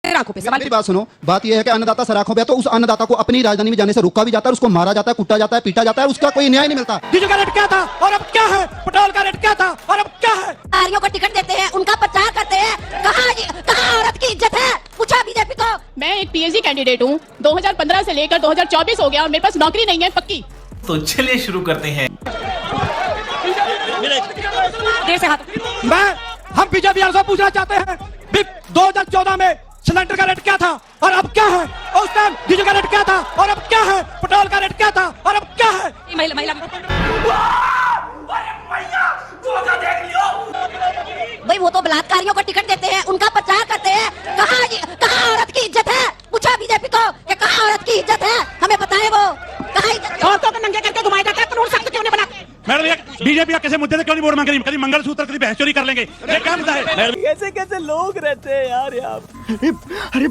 फिर आंखों पे सवाल। मेरी बात सुनो, बात यह है कि अन्नदाता सराखों पे, तो उस अन्नदाता को अपनी राजधानी में जाने से रोका भी जाता है, उसको मारा जाता है, कूटा जाता है, पीटा जाता है, उसका कोई न्याय नहीं मिलता। डीजल का रेट क्या था और अब क्या है, पेट्रोल का रेट क्या था और अब क्या है। नारियों को टिकट देते हैं, उनका प्रचार करते हैं, कहाँ औरत की इज्जत है, पूछा बीजेपी को। मैं एक पीएचडी कैंडिडेट हूँ, 2015 से लेकर 2024 हो गया और मेरे पास नौकरी नहीं है पक्की। तो चलिए शुरू करते हैं। देर से हाथ। हम बीजेपी से पूछना चाहते हैं 2014 में सिलेंडर का रेट क्या था और अब क्या है, उस टाइम डीजल का रेट क्या था और अब क्या है, पेट्रोल का रेट क्या था और अब क्या है। महिला भाई वो तो बलात्कारियों को टिकट देते हैं, उनका प्रचार करते हैं, कहाँ औरत की इज्जत है, पूछा बीजेपी को कि कहाँ औरत की इज्जत है, हमें बताएं वो कहाँ इज्जत। औरतों को नंगे करके घुमाया जाता है, कानून सख्त क्यों नहीं बना। मैडम बीजेपी का कैसे मुद्दे से क्यों नहीं वोट मांग रही, कभी मंगलसूत्र कभी बहस चोरी कर लेंगे, ये क्या मुद्दा है। कैसे कैसे लोग रहते हैं यार यहाँ, अरे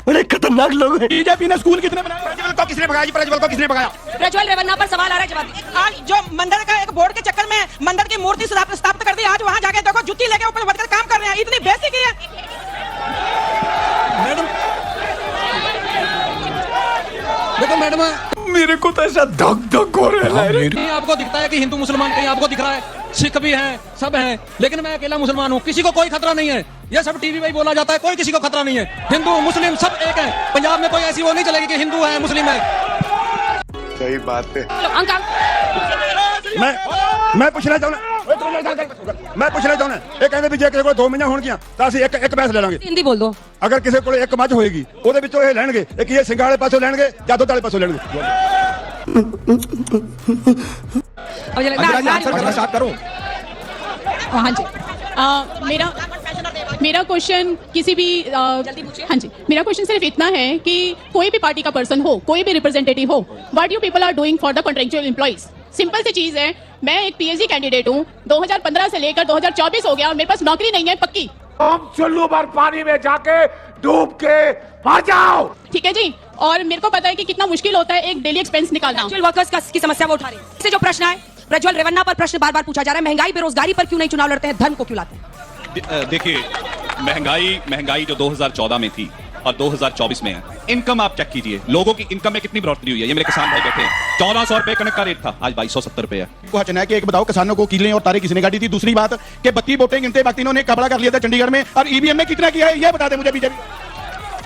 बड़े खतरनाक लोग हैं। बीजेपी ने स्कूल कितने बनाए, प्रज्वल को किसने भगाया, प्रज्वल को किसने भगाया। प्रज्वल रेवन्ना पर सवाल आ रहा है, जवाब। आज जो मंदिर का एक बोर्ड के चक्कर में मंदिर की मूर्ति स्थापित कर दी, आज वहाँ जाके देखो जुत्ती लेके ऊपर बढ़कर काम कर रहे हैं, इतनी बेइज्जती की है। देखो मैडम मेरे को तो ऐसा धक धक हो रहा है। कहीं आपको दिखता है कि हिंदू मुसलमान, कहीं आपको दिख रहा है सिख भी हैं, सब हैं, लेकिन मैं अकेला मुसलमान हूँ, किसी को कोई खतरा नहीं है। ये सब टीवी में बोला जाता है, कोई किसी को खतरा नहीं है। हिंदू मुस्लिम सब एक है, पंजाब में कोई ऐसी वो नहीं चलेगी कि हिंदू है मुस्लिम है। सही बात है। मैं पूछना चाहूँ ਇਹ ਕਹਿੰਦੇ ਵੀ ਜੇ ਕਿਸੇ ਕੋਲ 2 ਮਹੀਨੇ ਹੋਣਗੀਆਂ ਤਾਂ ਅਸੀਂ ਇੱਕ ਪੈਸੇ ਲੈ ਲਾਂਗੇ। हिंदी बोल दो। ਅਗਰ ਕਿਸੇ ਕੋਲ ਇੱਕ ਮੱਝ ਹੋਏਗੀ ਉਹਦੇ ਵਿੱਚੋਂ ਇਹ ਲੈਣਗੇ, ਇੱਕ ਇਹ ਸਿੰਘਾਂ ਵਾਲੇ ਪਾਸੋਂ ਲੈਣਗੇ ਜਾਂ ਦੁੱਧ ਵਾਲੇ ਪਾਸੋਂ ਲੈਣਗੇ। स्टार्ट करो। हाँ जी, मेरा क्वेश्चन किसी भी हाँ जी, मेरा क्वेश्चन सिर्फ इतना है कि कोई भी पार्टी का पर्सन हो, कोई भी रिप्रेजेंटेटिव हो, what you people are doing for the contractual employees. Simple सी चीज है, मैं एक पीएचडी कैंडिडेट हूँ, 2015 से लेकर 2024 हो गया और मेरे पास नौकरी नहीं है पक्की। हम चुल्लू भर पानी में जाके डूब के मर जाओ। ठीक है जी, और मेरे को पता है कि कितना मुश्किल होता है एक डेली एक्सपेंस निकालना। वर्कर्स की समस्या वो उठा रहे हैं। इससे जो प्रश्न है, प्रज्वल रेवन्ना पर प्रश्न बार बार पूछा जा रहा है, महंगाई बेरोजगारी पर क्यों नहीं चुनाव लड़ते हैं, धर्म को क्यों लाते हैं। देखिए, महंगाई जो 2014 में थी और 2024 में है, इनकम आप चेक कीजिए, लोगों की इनकम में कितनी बढ़ोतरी हुई है। ये मेरे किसान भाई बैठे हैं, 1400 रुपए कनक का रेट था, आज 2270 रुपए है। क्वेश्चन है कि एक बताओ, किसानों को कीलें और तारे किसने काटी थी। दूसरी बात कि 32 वोटें गिनते वक्त इन्होंने कपड़ा कर लिया था चंडीगढ़ में, और ईवीएम में कितना किया है ये बता दे मुझे बीजेपी।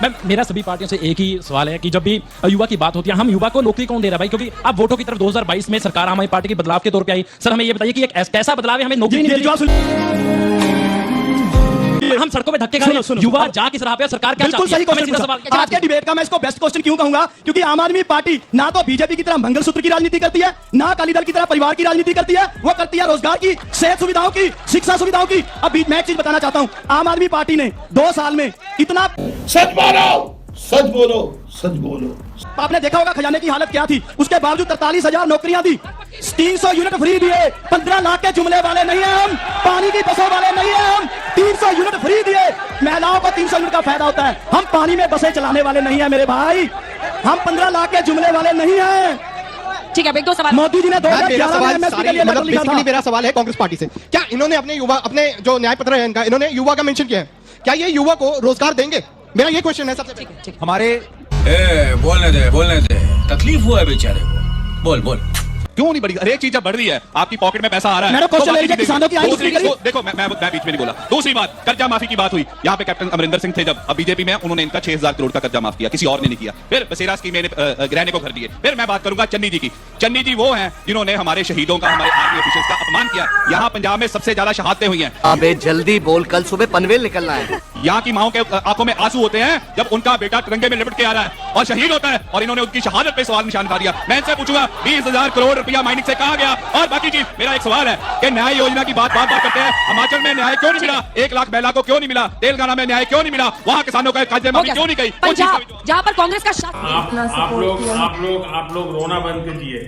मैम मेरा सभी पार्टियों से एक ही सवाल है कि जब भी युवा की बात होती है, हम युवा को नौकरी कौन दे रहा है भाई, क्योंकि आप वोटों की तरफ 2022 में सरकार हमारी पार्टी के बदलाव के तौर पे आई। सर हमें ये बताइए कि एक कैसा बदलाव है, हमें नौकरी नहीं मिली, हम सड़कों पे धक्के खा रहे हैं, युवा जा किस राह पे, सरकार क्या बिल्कुल सही क्वेश्चन। आज के डिबेट का मैं इसको बेस्ट क्वेश्चन क्यों कहूंगा, क्योंकि आम आदमी पार्टी ना तो बीजेपी की तरह मंगलसूत्र की राजनीति करती है, ना अकाली दल की तरह परिवार की राजनीति करती है, वो करती है रोजगार की, सेहत सुविधाओं की, शिक्षा सुविधाओं की। अब मैं एक चीज बताना चाहता हूं, आम आदमी पार्टी ने 2 साल में इतना सच बोलो। आपने देखा होगा खजाने की हालत क्या थी, उसके बावजूद 43,000 नौकरियां दी, 300 यूनिट फ्री दिए, 15 लाख के जुमले वाले नहीं है हम, पानी की बसों वाले नहीं है हम, 300 यूनिट फ्री दिए, महिलाओं को 300 यूनिट का फायदा होता है, हम पानी में बसें चलाने वाले नहीं है मेरे भाई, हम 15 लाख के जुमले वाले नहीं है। ठीक है, 2 सवाल। मोदी जी ने 2011 में एमएसपी के लिए लेटर लिखा था। मेरा सवाल है कांग्रेस पार्टी से, क्या इन्होंने अपने जो न्याय पत्र है इनका, इन्होंने युवा का मेंशन किया है, क्या ये युवा को रोजगार देंगे? मेरा ये क्वेश्चन है सबसे पहले। हमारे बोलने दे, तकलीफ हुआ है बेचारे को, बोल क्यों नहीं बढ़ी? हर एक चीज जब बढ़ रही है, आपकी पॉकेट में पैसा आ रहा है, मेरा क्वेश्चन है किसानों की आय देखो मैं बीच में नहीं बोला। दूसरी बात, कर्जा माफी की बात हुई, यहाँ पे कैप्टन अमरिंदर सिंह थे जब, अब बीजेपी में उन्होंने इनका 6000 करोड़ का कर्जा माफ किया, किसी और ने नहीं किया। फिर बसेरा स्कीम में गिराने को कर दिए। फिर मैं बात करूंगा चन्नी जी की। चन्नी जी वो हैं जिन्होंने हमारे शहीदों का, हमारे आर्मी ऑफिसर्स का अपमान किया। यहाँ पंजाब में सबसे ज्यादा शहादतें हुई हैं। अबे जल्दी बोल, कल सुबह पनवेल निकलना है। यहाँ की माओ के आंखों में आंसू होते हैं जब उनका बेटा तिरंगे में लिपट के आ रहा है और शहीद होता है, और इन्होंने उनकी शहादत पे सवाल निशान उठा दिया। मैं इनसे पूछूंगा 20,000 करोड़ रुपया माइनिंग से कहा गया। और बाकी चीज, मेरा एक सवाल है कि न्याय योजना की बात करते हैं, हिमाचल में न्याय क्यों नहीं मिला? 1 लाख महिला को क्यों नहीं मिला? तेलंगाना में न्याय क्यों नहीं मिला? वहाँ किसानों का कर्जे माफी क्यों नहीं गई? पंजाब जहाँ पर कांग्रेस का आप लोग रोना बंद कीजिए।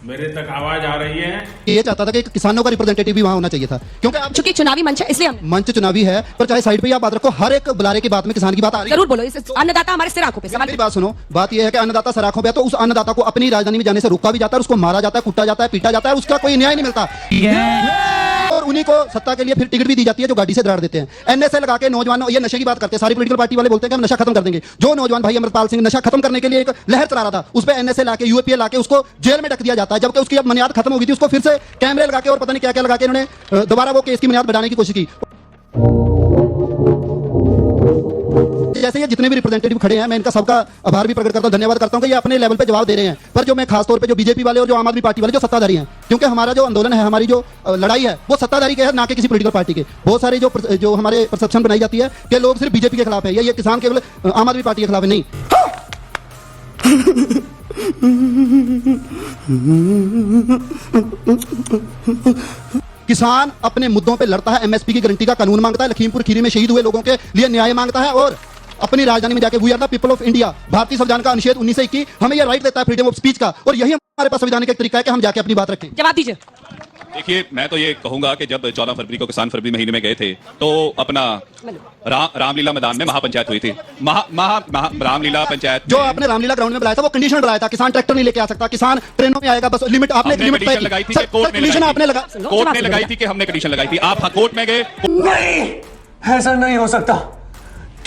मेरे तक आवाज आ रही है? ये चाहता था कि किसानों का रिप्रेजेंटेटिव भी वहां होना चाहिए था, क्योंकि अब चूंकि चुनावी मंच है इसलिए हम मंच चुनावी है, पर चाहे साइड पे आप बात रखो, हर एक बुलारे की बात में किसान की बात आ रही है। जरूर बोलो, इस अन्नदाता हमारे सिर आंखों पे मेरी बात सुनो, बात यह है कि अन्नदाता सराखों पे है, तो उस अन्नदाता को अपनी राजधानी में जाने से रोका भी जाता है, उसको मारा जाता है, कुटा जाता है, पीटा जाता है, उसका कोई न्याय नहीं मिलता। और उन्हीं को सत्ता के लिए फिर टिकट भी दी जाती है जो गाड़ी से दराड़ देते हैं। एनएसए लगा के नौजवानों, ये नशे की बात करते हैं, सारी पॉलिटिकल पार्टी वाले बोलते हैं कि हम नशा खत्म कर देंगे। जो नौजवान भाई अमरपाल सिंह नशा खत्म करने के लिए एक लहर चला रहा था, उस पर एनएसए लाके यूएपीए लाके उसको जेल में ढक दिया जाता है, जबकि उसकी अब मनियाद खत्म हो गई थी, उसको फिर से कैमरे लगा के और पता नहीं क्या क्या लगा के इन्होंने दोबारा वो केस की मनियाद बढ़ाने की कोशिश की। जैसे ये जितने भी रिप्रेजेंटेटिव खड़े हैं, मैं इनका सबका आभार भी प्रकट करता हूं, धन्यवाद करता हूं कि ये अपने लेवल पे जवाब दे रहे हैं। पर जो मैं खास तौर पे जो बीजेपी वाले और जो आम आदमी पार्टी वाले जो सत्ताधारी हैं, क्योंकि हमारा जो आंदोलन है, हमारी जो लड़ाई है, वो सत्ताधारी के है, ना कि किसी पॉलिटिकल पार्टी के। बहुत सारे जो हमारे परसेप्शन बनाई जाती है कि लोग सिर्फ बीजेपी के खिलाफ है, ये किसान केवल आम आदमी पार्टी के खिलाफ है, नहीं। किसान अपने मुद्दों पे लड़ता है, एमएसपी की गारंटी का कानून मांगता है, लखीमपुर खीरी में शहीद हुए लोगों के लिए न्याय मांगता है, और अपनी राजधानी में जाके we are the people of India, भारतीय संविधान का अनुच्छेद 19 से 21 हमें यह राइट देता है फ्रीडम ऑफ स्पीच का, और यही हमारे पास संविधान का एक तरीका है कि हम जाके अपनी बात रखें। जवाब दीजिए। देखिए, मैं तो ये कहूंगा कि जब 14 फरवरी को किसान फरवरी महीने में गए थे, तो अपना रामलीला मैदान में महापंचायत हुई थी। रामलीला पंचायत जो आपने रामलीला ग्राउंड में बुलाया था, वो कंडीशन बनाया था, किसान ट्रैक्टर नहीं लेके आ सकता, किसान ट्रेनों में आएगा, बस लिमिट आपने लिमिट तय लगाई थी, कंडीशन आपने लगा, कोर्ट ने लगाई थी कि हमने कंडीशन लगाई थी, आप कोर्ट में गए। नहीं, ऐसा नहीं हो सकता,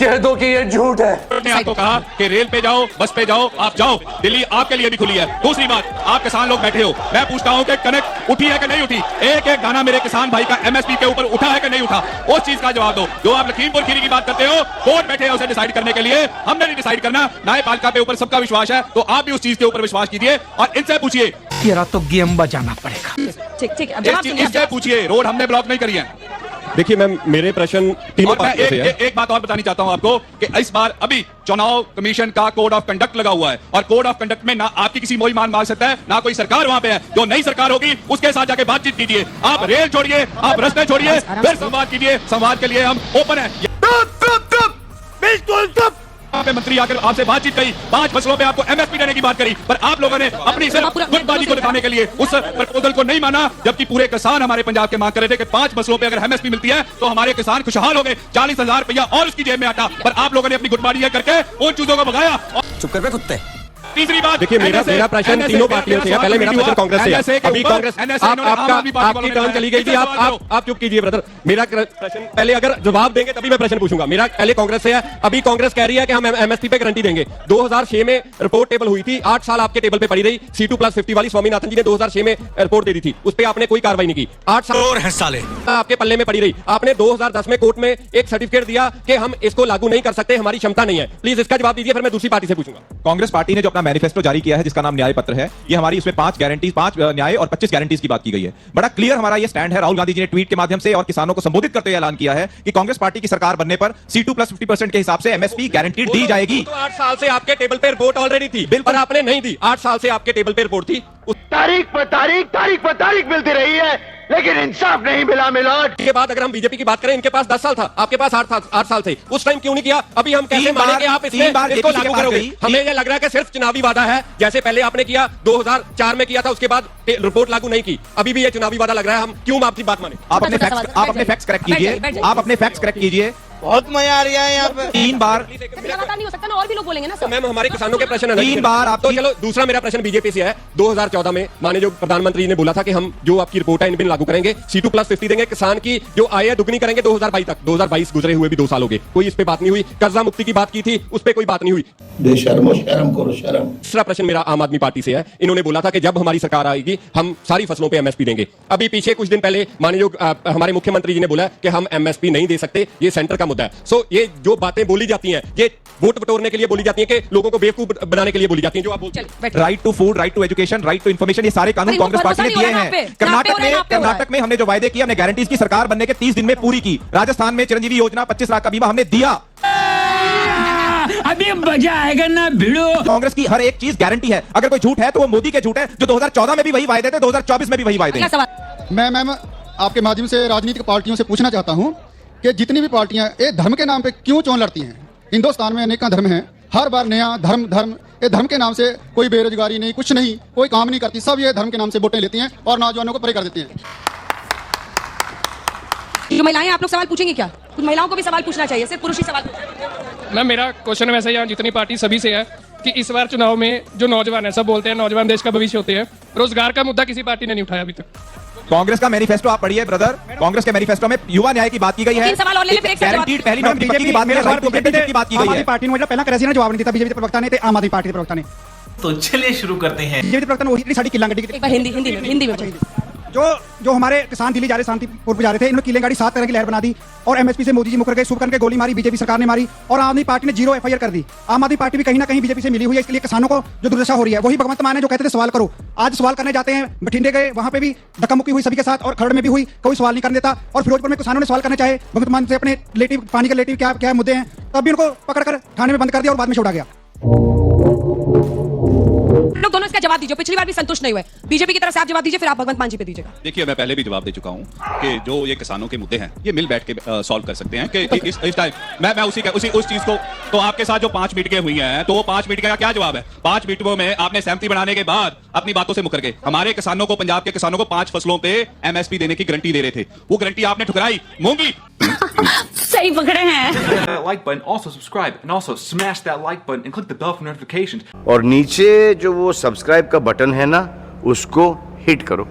कह दो कि ये झूठ है। ने आपको कहा कि रेल पे जाओ, बस पे जाओ, आप जाओ, दिल्ली आपके लिए भी खुली है। दूसरी बात, आप किसान लोग बैठे हो, मैं पूछता हूं कि कनक उठी है कि नहीं उठी, एक एक दाना मेरे किसान भाई का एमएसपी के ऊपर उठा है कि नहीं उठा, उस चीज का जवाब दो। जो आप लखीमपुर खीरी की बात करते हो, कोर्ट बैठे हैं उसे डिसाइड करने के लिए, हमने नहीं डिसाइड करना। न्यायपालिका पे ऊपर सबका विश्वास है, तो आप भी उस चीज के ऊपर विश्वास कीजिए और इनसे पूछिए। तेरा तो गेम बजाना पड़ेगा। ठीक इससे पूछिए, रोड हमने ब्लॉक नहीं करी है। देखिए मैम, मेरे प्रश्न तीनों पार्टियों से है। एक बात और बतानी चाहता हूं आपको कि इस बार अभी चुनाव कमीशन का कोड ऑफ कंडक्ट लगा हुआ है, और कोड ऑफ कंडक्ट में ना आपकी किसी मोई मान सकता है, ना कोई सरकार वहां पे है। जो नई सरकार होगी उसके साथ जाके बातचीत कीजिए, आप रेल छोड़िए, आप रास्ते छोड़िए, फिर संवाद कीजिए। संवाद के लिए हम ओपन है। बिल्कुल मंत्री आकर आपसे बातचीत करी, 5 फसलों पे आपको एमएसपी देने की बात करी, पर आप लोगों ने अपनी सिर्फ गुटबाजी को दिखाने के लिए उस प्रपोजल को नहीं माना, जबकि पूरे किसान हमारे पंजाब के मांग कर रहे थे कि 5 फसलों पे अगर एमएसपी मिलती है तो हमारे किसान खुशहाल हो गए, 40,000 रुपया और उसकी जेब में आता। पर आप लोगों ने अपनी गुटबाजी करके उन चीजों को भगाया। चुप कर बे कुत्ते। तीसरी बात, देखिए मेरा प्रश्न तीनों पार्टियों से है। पहले मेरा प्रश्न कांग्रेस से है। अभी कांग्रेस आपकी टर्न चली गई थी, आप चुप कीजिए ब्रदर। मेरा प्रश्न पहले अगर जवाब देंगे तभी मैं प्रश्न पूछूंगा। मेरा पहले कांग्रेस से है। अभी कांग्रेस कह रही है कि हम एमएसपी पे गारंटी देंगे। 2006 में रिपोर्ट टेबल हुई थी, 8 साल आपके टेबल पे पड़ी रही। C2+50 वाली स्वामीनाथन जी ने 2006 में रिपोर्ट दे दी थी, उस पर आपने कोई कार्रवाई नहीं की। 8 साल आपके पल्ले में पड़ी रही। आपने 2010 में कोर्ट में एक सर्टिफिकेट दिया कि हम इसको लागू नहीं कर सकते, हमारी क्षमता नहीं है। प्लीज इसका जवाब दीजिए, फिर मैं दूसरी पार्टी से पूछूंगा। कांग्रेस पार्टी ने जो अपना मैनिफेस्टो जारी किया है, जिसका नाम न्याय पत्र है, ये हमारी उसमें 5 गारंटीज, 5 न्याय और 25 गारंटीज की बात की गई है। बड़ा क्लियर हमारा ये स्टैंड है। राहुल गांधी जी ने ट्वीट के माध्यम से और किसानों को संबोधित करते हुए ऐलान किया है कि कांग्रेस पार्टी की सरकार बनने पर C2+50% के हिसाब से एमएसपी गारंटी दी जाएगी। तो 8 साल से आपके टेबल पे रिपोर्ट ऑलरेडी थी, बिल पर आपने नहीं दी। 8 साल से आपके टेबल पे रिपोर्ट थी, तारीख पर तारीख मिलती रही है, लेकिन इंसाफ नहीं मिला। मिलोट के बाद अगर हम बीजेपी की बात करें, इनके पास 10 साल था, आपके पास 8 साल थे। उस टाइम क्यों नहीं किया? अभी हम कैसे माने कि आप इसको लागू करोगे? हमें यह लग रहा है कि सिर्फ चुनावी वादा है, जैसे पहले आपने किया 2004 में किया था, उसके बाद रिपोर्ट लागू नहीं की। अभी भी ये चुनावी वादा लग रहा है। हम क्यों आपकी बात माने? आप अपने फैक्ट्स करेक्ट कीजिए, आप अपने फैक्ट्स करेक्ट कीजिए। बहुत मजा आ रहा है यहाँ पे। 3 बार नहीं हो सकता ना, और भी लोग बोलेंगे ना सर। मैम, हमारे किसानों के प्रश्न 3 बार आप तो चलो, दूसरा मेरा प्रश्न बीजेपी से है। 2014 में माने जो प्रधानमंत्री ने बोला था कि हम जो आपकी रिपोर्ट है इन बिल लागू करेंगे, C2+50 देंगे, किसान की जो आय है दुगनी करेंगे 2022 तक। 2022 गुजरे हुए भी 2 साल हो गए, कोई इस पे बात नहीं हुई। कर्जा मुक्ति की बात की थी, उस पर कोई बात नहीं हुई। बेशर्मो, शर्म करो शर्म। दूसरा प्रश्न मेरा आम आदमी पार्टी से है। इन्होंने बोला था कि जब हमारी सरकार आएगी हम सारी फसलों पे एमएसपी देंगे। अभी पीछे कुछ दिन पहले माने जो हमारे मुख्यमंत्री जी ने बोला कि हम एमएसपी नहीं दे सकते, ये सेंटर का मुद्दा है। सो ये जो बातें बोली जाती हैं, ये वोट बटोरने के लिए बोली जाती हैं कि लोगों को बेवकूफ बनाने के लिए बोली जाती हैं। जो आप बोलते हैं, right to food, right to education, right to information, ये सारे कानून कांग्रेस पार्टी ने दिए हैं। कर्नाटक में हमने जो वायदे किए, हमने गारंटीज की सरकार बनने के 30 दिन में पूरी की। राजस्थान में चिरंजीवी योजना 25 लाख का बीमा हमने दिया। अभी मजा आएगा ना भिड़ो। कांग्रेस की हर एक चीज गारंटी है। अगर कोई झूठ है तो वो मोदी के झूठ है, जो 2014 में भी वही वायदे थे, 2024 में भी वही वायदे हैं। मैं मैम आपके माध्यम से राजनीतिक पार्टियों से पूछना चाहता हूं कि जितनी भी पार्टियां ये धर्म के नाम पे क्यों चोन लड़ती हैं? हिंदुस्तान में अनेक धर्म हैं, हर बार नया धर्म ये धर्म के नाम से कोई बेरोजगारी नहीं, कुछ नहीं, कोई काम नहीं करती, सब ये धर्म के नाम से वोटें लेती हैं और नौजवानों को परे कर देती हैं। जो महिलाएं आप लोग सवाल पूछेंगे क्या? कुछ महिलाओं को भी सवाल पूछना चाहिए, सिर्फ पुरुष ही सवाल मैम मेरा क्वेश्चन वैसे यहाँ जितनी पार्टी सभी से है कि इस बार चुनाव में जो नौजवान है, सब बोलते हैं नौजवान देश का भविष्य होते हैं, रोजगार का मुद्दा किसी पार्टी ने नहीं उठाया अभी तक। कांग्रेस का मैनिफेस्टो आप पढ़िए ब्रदर, कांग्रेस के मैनिफेस्टो में युवा न्याय की बात की गई है, सवाल और ले ले, फिर एक सवाल। गारंटीड पहली नौकरी की बात की गई है, राइट टू apprenticeship की बात की गई है। पार्टी ने पहला करेसी ने जवाब नहीं दिया, बीजेपी प्रवक्ता ने, आम आदमी पार्टी के प्रवक्ता ने। तो चलिए शुरू करते हैं। बीजेपी प्रवक्ता ने वही साड़ी किला गड्डी एक बार हिंदी में जो हमारे किसान दिल्ली जा रहे, शांतिपुर जा रहे थे, इन्होंने किले गाड़ी 7 तरह की लहर बना दी और एमएसपी से मोदी जी मुकर गए, सुबकन के गोली मारी, बीजेपी सरकार ने मारी और आम आदमी पार्टी ने 0 एफआईआर कर दी। आम आदमी पार्टी भी कहीं ना कहीं बीजेपी से मिली हुई है, इसके लिए किसानों को जो दुर्दशा हो रही है, वही भगवंत मान है जो कहते थे सवाल करो। आज सवाल करने जाते हैं, बठिंडे गए, वहां पे भी धक्का मुक्की हुई सभी के साथ और खरड़ में भी हुई, कोई सवाल नहीं करने देता। और फिरोजपुर में किसानों ने सवाल करने चाहे भगवंत मान से अपने लेटिव पानी के लेटिव क्या मुद्दे हैं, तब भी उनको पकड़कर थाने में बंद कर दिया और बाद में छोड़ा गया। लोग दोनों इसका जवाब दीजिए, पिछली बार भी संतुष्ट नहीं हुए, बीजेपी की तरफ से आप जवाब दीजिए, फिर आप भगवंत मान जी पे दीजिएगा। देखिए मैं पहले भी जवाब दे चुका हूं कि जो ये किसानों के मुद्दे हैं ये मिल बैठ के सॉल्व कर सकते हैं कि इस टाइम मैं उस चीज को, तो आपके साथ जो 5 मीटिंगें हुई हैं तो वो 5 मीटिंग का क्या जवाब है? 5 मीटिंगों में आपने सहमति बनाने के बाद अपनी बातों से मुकर गए। हमारे किसानों को, पंजाब के किसानों को 5 फसलों पे एमएसपी देने की गारंटी दे रहे थे, वो गारंटी आपने ठुकराई। मूंगी सही पकड़े हैं। Like button, also subscribe and also smash that like button and click the bell for notifications. और नीचे जो वो सब्सक्राइब का बटन है ना, उसको हिट करो।